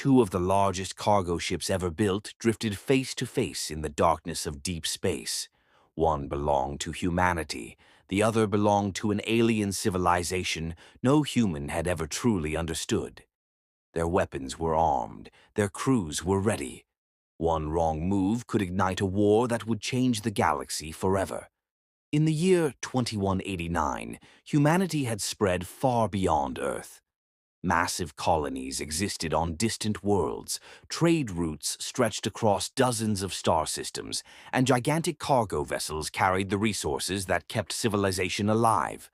Two of the largest cargo ships ever built drifted face to face in the darkness of deep space. One belonged to humanity, the other belonged to an alien civilization no human had ever truly understood. Their weapons were armed, their crews were ready. One wrong move could ignite a war that would change the galaxy forever. In the year 2189, humanity had spread far beyond Earth. Massive colonies existed on distant worlds, trade routes stretched across dozens of star systems, and gigantic cargo vessels carried the resources that kept civilization alive.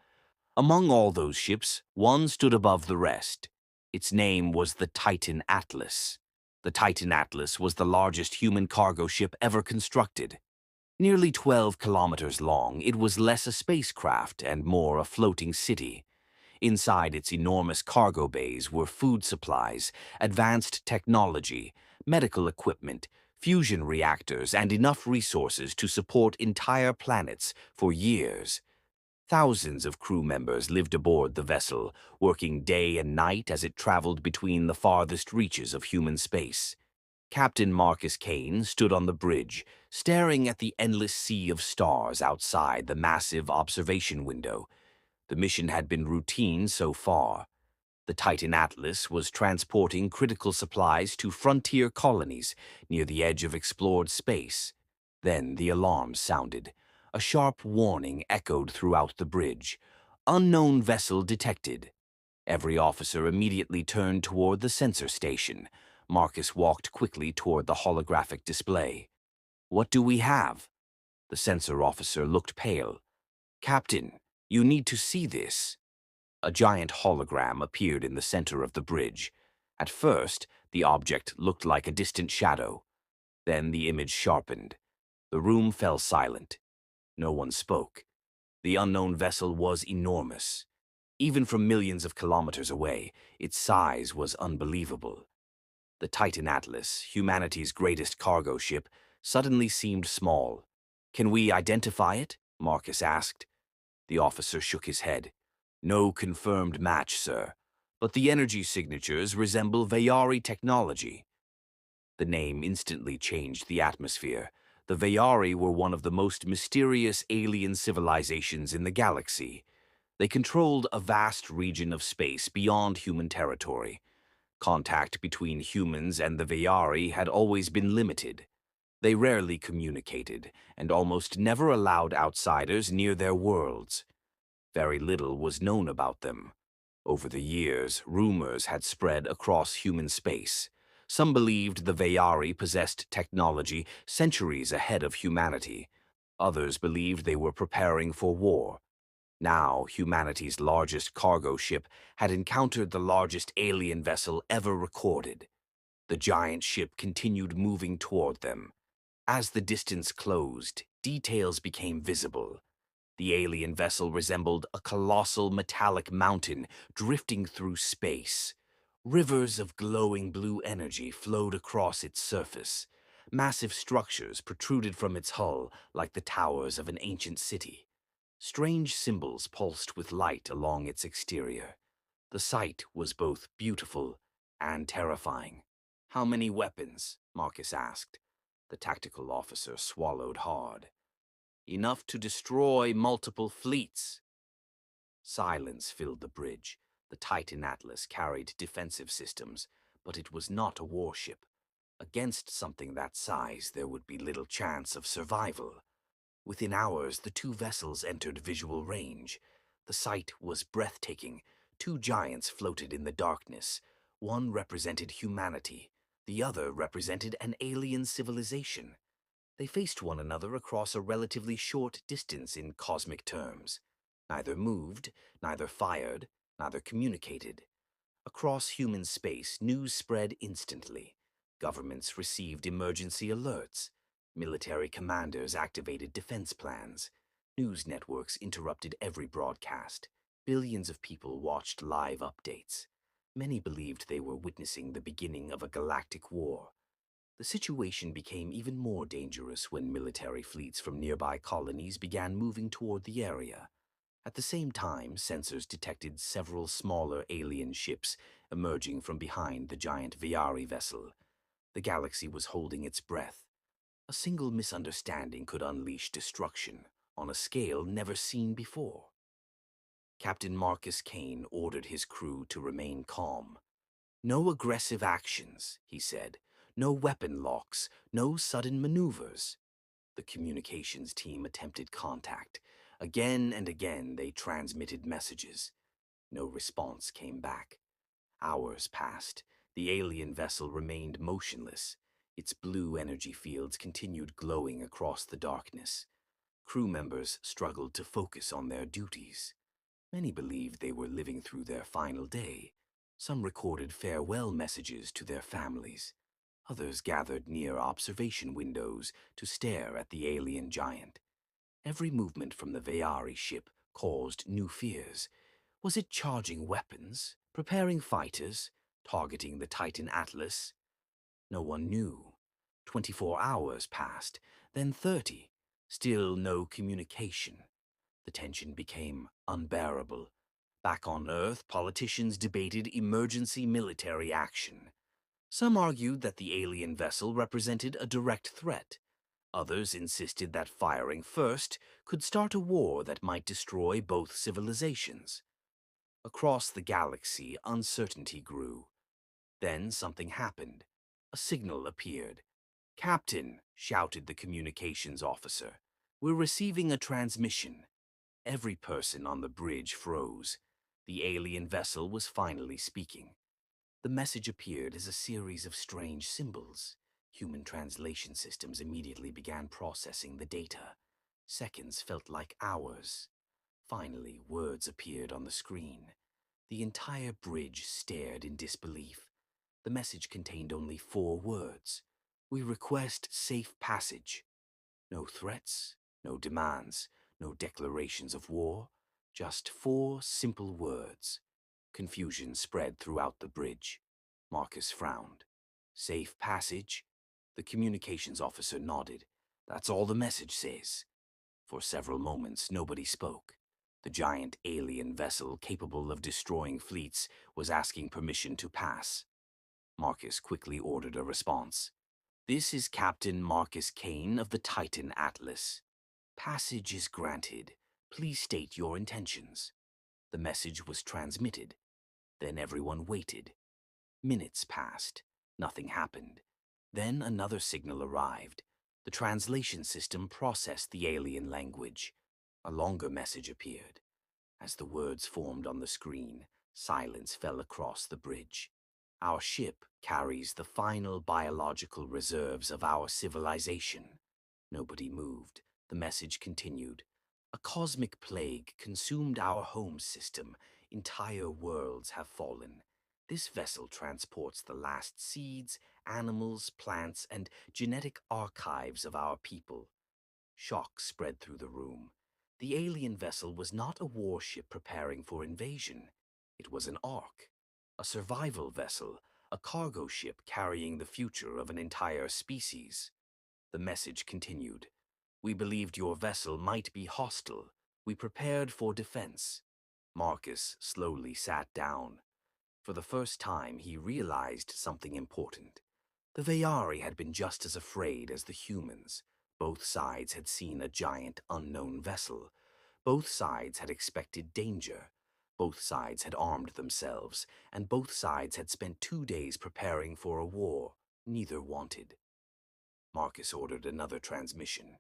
Among all those ships, one stood above the rest. Its name was the Titan Atlas. The Titan Atlas was the largest human cargo ship ever constructed. Nearly 12 kilometers long, it was less a spacecraft and more a floating city. Inside its enormous cargo bays were food supplies, advanced technology, medical equipment, fusion reactors, and enough resources to support entire planets for years. Thousands of crew members lived aboard the vessel, working day and night as it traveled between the farthest reaches of human space. Captain Marcus Kane stood on the bridge, staring at the endless sea of stars outside the massive observation window. The mission had been routine so far. The Titan Atlas was transporting critical supplies to frontier colonies near the edge of explored space. Then the alarm sounded. A sharp warning echoed throughout the bridge. Unknown vessel detected. Every officer immediately turned toward the sensor station. Marcus walked quickly toward the holographic display. "What do we have?" The sensor officer looked pale. "Captain, you need to see this." A giant hologram appeared in the center of the bridge. At first, the object looked like a distant shadow. Then the image sharpened. The room fell silent. No one spoke. The unknown vessel was enormous. Even from millions of kilometers away, its size was unbelievable. The Titan Atlas, humanity's greatest cargo ship, suddenly seemed small. "Can we identify it?" Marcus asked. The officer shook his head. "No confirmed match, sir, but the energy signatures resemble Vayari technology." The name instantly changed the atmosphere. The Vayari were one of the most mysterious alien civilizations in the galaxy. They controlled a vast region of space beyond human territory. Contact between humans and the Vayari had always been limited. They rarely communicated and almost never allowed outsiders near their worlds. Very little was known about them. Over the years, rumors had spread across human space. Some believed the Vayari possessed technology centuries ahead of humanity. Others believed they were preparing for war. Now, humanity's largest cargo ship had encountered the largest alien vessel ever recorded. The giant ship continued moving toward them. As the distance closed, details became visible. The alien vessel resembled a colossal metallic mountain drifting through space. Rivers of glowing blue energy flowed across its surface. Massive structures protruded from its hull like the towers of an ancient city. Strange symbols pulsed with light along its exterior. The sight was both beautiful and terrifying. "How many weapons?" Marcus asked. The tactical officer swallowed hard. "Enough to destroy multiple fleets." Silence filled the bridge. The Titan Atlas carried defensive systems, but it was not a warship. Against something that size, there would be little chance of survival. Within hours, the two vessels entered visual range. The sight was breathtaking. Two giants floated in the darkness. One represented humanity. The other represented an alien civilization. They faced one another across a relatively short distance in cosmic terms. Neither moved, neither fired, neither communicated. Across human space, news spread instantly. Governments received emergency alerts. Military commanders activated defense plans. News networks interrupted every broadcast. Billions of people watched live updates. Many believed they were witnessing the beginning of a galactic war. The situation became even more dangerous when military fleets from nearby colonies began moving toward the area. At the same time, sensors detected several smaller alien ships emerging from behind the giant Viari vessel. The galaxy was holding its breath. A single misunderstanding could unleash destruction on a scale never seen before. Captain Marcus Kane ordered his crew to remain calm. "No aggressive actions," he said. "No weapon locks, no sudden maneuvers." The communications team attempted contact. Again and again they transmitted messages. No response came back. Hours passed. The alien vessel remained motionless. Its blue energy fields continued glowing across the darkness. Crew members struggled to focus on their duties. Many believed they were living through their final day. Some recorded farewell messages to their families. Others gathered near observation windows to stare at the alien giant. Every movement from the Viari ship caused new fears. Was it charging weapons, preparing fighters, targeting the Titan Atlas? No one knew. 24 hours passed, then 30. Still no communication. The tension became unbearable. Back on Earth, politicians debated emergency military action. Some argued that the alien vessel represented a direct threat. Others insisted that firing first could start a war that might destroy both civilizations. Across the galaxy, uncertainty grew. Then something happened. A signal appeared. "Captain," shouted the communications officer, "we're receiving a transmission." Every person on the bridge froze. The alien vessel was finally speaking. The message appeared as a series of strange symbols. Human translation systems immediately began processing the data. Seconds felt like hours. Finally, words appeared on the screen. The entire bridge stared in disbelief. The message contained only 4 words. "We request safe passage." No threats, no demands, no declarations of war. Just 4 simple words. Confusion spread throughout the bridge. Marcus frowned. "Safe passage?" The communications officer nodded. "That's all the message says." For several moments, nobody spoke. The giant alien vessel capable of destroying fleets was asking permission to pass. Marcus quickly ordered a response. "This is Captain Marcus Kane of the Titan Atlas. Passage is granted. Please state your intentions." The message was transmitted. Then everyone waited. Minutes passed. Nothing happened. Then another signal arrived. The translation system processed the alien language. A longer message appeared. As the words formed on the screen, silence fell across the bridge. "Our ship carries the final biological reserves of our civilization." Nobody moved. The message continued. "A cosmic plague consumed our home system. Entire worlds have fallen. This vessel transports the last seeds, animals, plants, and genetic archives of our people." Shock spread through the room. The alien vessel was not a warship preparing for invasion. It was an Ark, a survival vessel, a cargo ship carrying the future of an entire species. The message continued. "We believed your vessel might be hostile. We prepared for defense." Marcus slowly sat down. For the first time, he realized something important. The Veyari had been just as afraid as the humans. Both sides had seen a giant unknown vessel. Both sides had expected danger. Both sides had armed themselves, and both sides had spent 2 days preparing for a war neither wanted. Marcus ordered another transmission.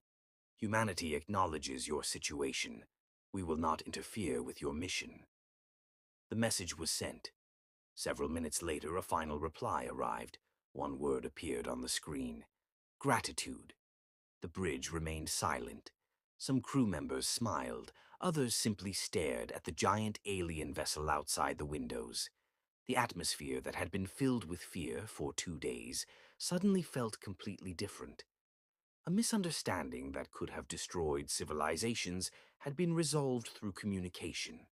"Humanity acknowledges your situation. We will not interfere with your mission." The message was sent. Several minutes later, a final reply arrived. 1 word appeared on the screen. "Gratitude." The bridge remained silent. Some crew members smiled. Others simply stared at the giant alien vessel outside the windows. The atmosphere that had been filled with fear for 2 days suddenly felt completely different. A misunderstanding that could have destroyed civilizations had been resolved through communication.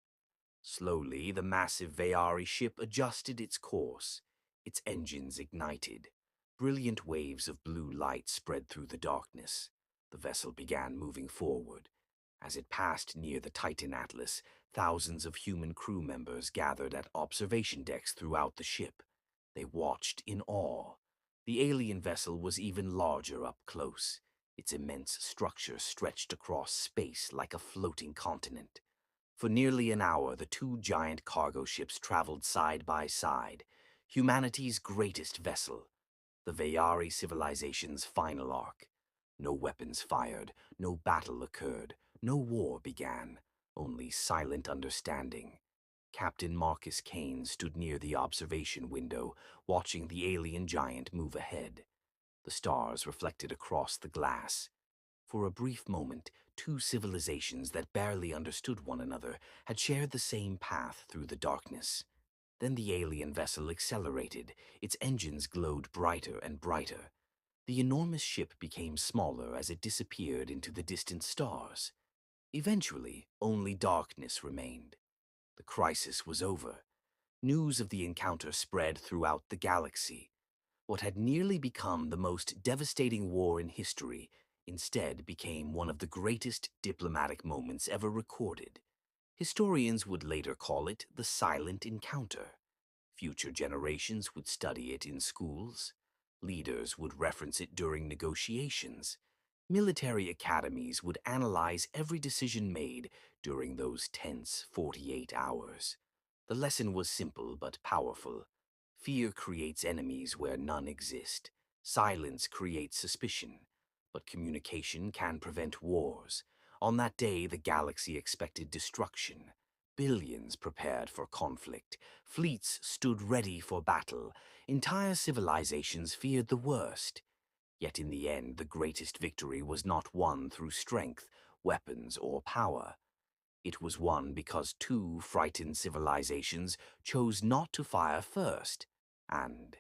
Slowly, the massive Veyari ship adjusted its course. Its engines ignited. Brilliant waves of blue light spread through the darkness. The vessel began moving forward. As it passed near the Titan Atlas, thousands of human crew members gathered at observation decks throughout the ship. They watched in awe. The alien vessel was even larger up close. Its immense structure stretched across space like a floating continent. For nearly an hour, the two giant cargo ships traveled side by side, humanity's greatest vessel, the Veyari civilization's final arc. No weapons fired, no battle occurred, no war began, only silent understanding. Captain Marcus Kane stood near the observation window, watching the alien giant move ahead. The stars reflected across the glass. For a brief moment, two civilizations that barely understood one another had shared the same path through the darkness. Then the alien vessel accelerated. Its engines glowed brighter and brighter. The enormous ship became smaller as it disappeared into the distant stars. Eventually, only darkness remained. The crisis was over. News of the encounter spread throughout the galaxy. What had nearly become the most devastating war in history instead became one of the greatest diplomatic moments ever recorded. Historians would later call it the silent encounter. Future generations would study it in schools. Leaders would reference it during negotiations. Military academies would analyze every decision made during those tense 48 hours. The lesson was simple but powerful. Fear creates enemies where none exist. Silence creates suspicion. But communication can prevent wars. On that day, the galaxy expected destruction. Billions prepared for conflict. Fleets stood ready for battle. Entire civilizations feared the worst. Yet in the end, the greatest victory was not won through strength, weapons, or power. It was won because two frightened civilizations chose not to fire first, and